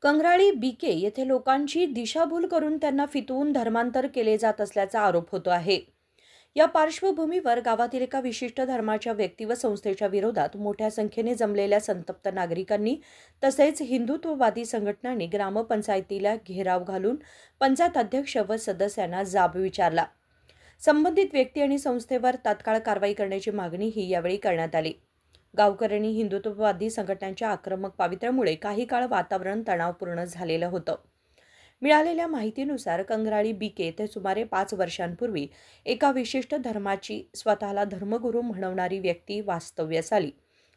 Kangrali BK येथे लोकांची दिशाभूल करून त्यांना फितवून धर्मांतर केले जात असल्याचा आरोप होतो आहे। या पार्श्वभूमीवर गावातील एका विशिष्ट धर्माच्या व्यक्ती व संस्थेच्या विरोधात मोठ्या संख्येने जमलेल्या संतप्त नागरिकांनी तसेच हिंदुत्ववादी संघटनांनी ग्रामपंचायतीला घेराव घालून पंचायत अध्यक्ष व सदस्यांना जाब विचारला। संबंधित व्यक्ती आणि संस्थेवर तात्काळ कारवाई करण्याची मागणीही यावेळी करण्यात आली। गावकऱ्यांनी हिंदुत्ववादी संघटनांच्या आक्रमक पावित्र्यामुळे काही काळ वातावरण तणावपूर्ण झालेलं होतं। मिळालेल्या माहितीनुसार कंगराळी बीके येथे सुमारे 5 वर्षांपूर्वी एका विशिष्ट धर्माची स्वतःला धर्मगुरू म्हणवणारी व्यक्ती वास्तव्यास आली।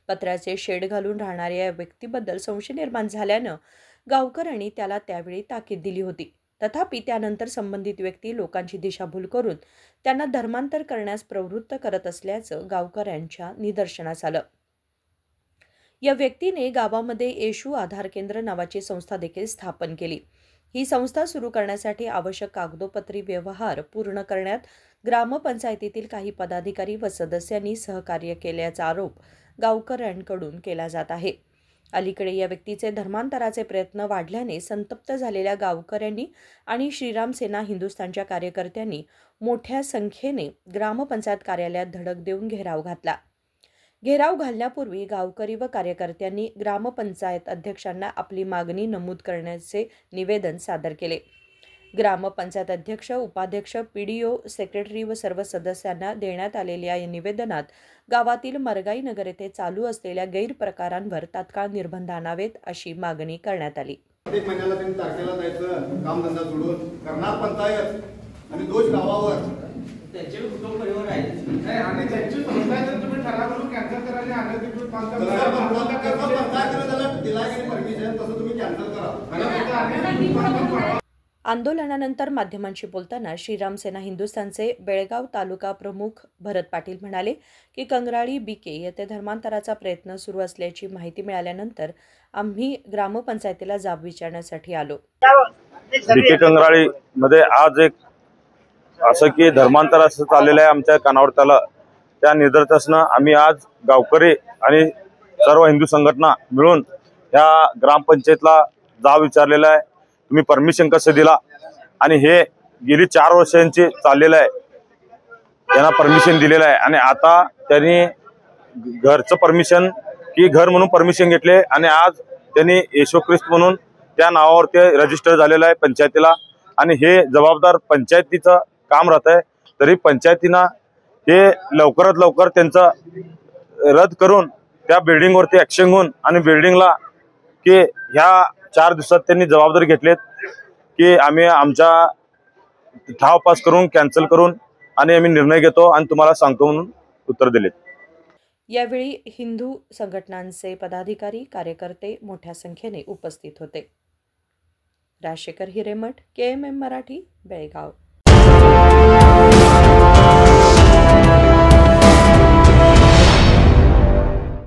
पत्र्याचे शेड घालून राहणाऱ्या या व्यक्तीबद्दल संशय निर्माण झाल्यानं गावकऱ्यांनी त्याला त्यावेळी ताकीद दिली होती। तथापि त्यानंतर संबंधित व्यक्ती लोकांची दिशाभूल करून त्यांना धर्मांतर करण्यास प्रवृत्त करत असल्याचं गावकऱ्यांच्या निदर्शनास आलं। या व्यक्तीने गावामध्ये येशू आधार केंद्र नावाची संस्था देखील स्थापन केली। ही संस्था सुरू करण्यासाठी आवश्यक कागदोपत्री व्यवहार पूर्ण करण्यात ग्रामपंचायतीतील काही पदाधिकारी व सदस्यांनी सहकार्य केल्याचा आरोप गावकऱ्यांकडून केला जात आहे। अलीकडे या व्यक्तीचे धर्मांतराचे प्रयत्न वाढल्याने संतप्त झालेल्या गावकऱ्यांनी आणि श्रीराम सेना हिंदुस्थानच्या कार्यकर्त्यांनी मोठ्या संख्येने ग्रामपंचायत कार्यालयात धडक देऊन घेराव घातला। घेराव घालण्यापूर्वी गावकरी व कार्यकर्त्यांनी ग्रामपंचायत अध्यक्षांना आपली मागणी नमूद करण्याचे निवेदन सादर केले। ग्रामपंचायत अध्यक्ष, उपाध्यक्ष, पीडीओ, सेक्रेटरी व सर्व सदस्यांना देण्यात आलेल्या या निवेदनात गावातील मरगाई नगर येथे चालू असलेल्या गैरप्रकारांवर तात्काळ निर्बंध आणावेत अशी मागणी करण्यात आली। एक महिन्याला त्यांनी तारखेला जायचं, कामधंदा सोडून करणार पंचायत आणि दोष गावावर त्यांचे कुटुंब परिवार आहे नाही आणि त्यांची संस्था जर तुम्ही ठराव करून कॅन्सल करायला आणि तिकडे पंचायत दिला गेली परमिशन तसं तुम्ही कॅन्सल करा। आंदोलनानंतर माध्यमांशी बोलताना श्रीराम सेना हिंदुस्थानचे बेळगाव तालुका प्रमुख भरत पाटील म्हणाले की कंगराळी बीके येथे धर्मांतराचा प्रयत्न सुरू असल्याची माहिती मिळाल्यानंतर आम्ही ग्रामपंचायतीला जाब विचारण्यासाठी आलो। बीके कंगराळी मध्ये आज एक असं की धर्मांतर असं चाललेलं आहे आमच्या कानावर त्याला त्या निदर्शनास आम्ही आज गावकरी आणि सर्व हिंदू संघटना मिळून या ग्रामपंचायतला जाब विचारलेला आहे। तुम्ही परमिशन कसं दिला आणि हे गेली 4 वर्षांची चाललेलं आहे, त्यांना परमिशन दिलेलं आहे आणि आता त्यांनी घरचं परमिशन की घर म्हणून परमिशन घेतले आणि आज त्यांनी येशू ख्रिस्त म्हणून त्या नावावर ते रजिस्टर झालेलं आहे पंचायतीला आणि हे जबाबदार पंचायतीचं काम राहत आहे। तरी पंचायतीनं हे लवकरात लवकर त्यांचं रद्द करून त्या बिल्डिंगवरती ऍक्शन घेऊन आणि बिल्डिंगला की ह्या 4 दिवसात त्यांनी जबाबदारी घेतलीत की आम्ही आमच्या ठाव पास करून कॅन्सल करून आणि आम्ही निर्णय घेतो आणि तुम्हाला सांगतो म्हणून उत्तर दिले। यावेळी हिंदू संघटनांचे पदाधिकारी, कार्यकर्ते मोठ्या संख्येने उपस्थित होते। राजशेखर हिरेमठ, KMM मराठी, बेळगाव।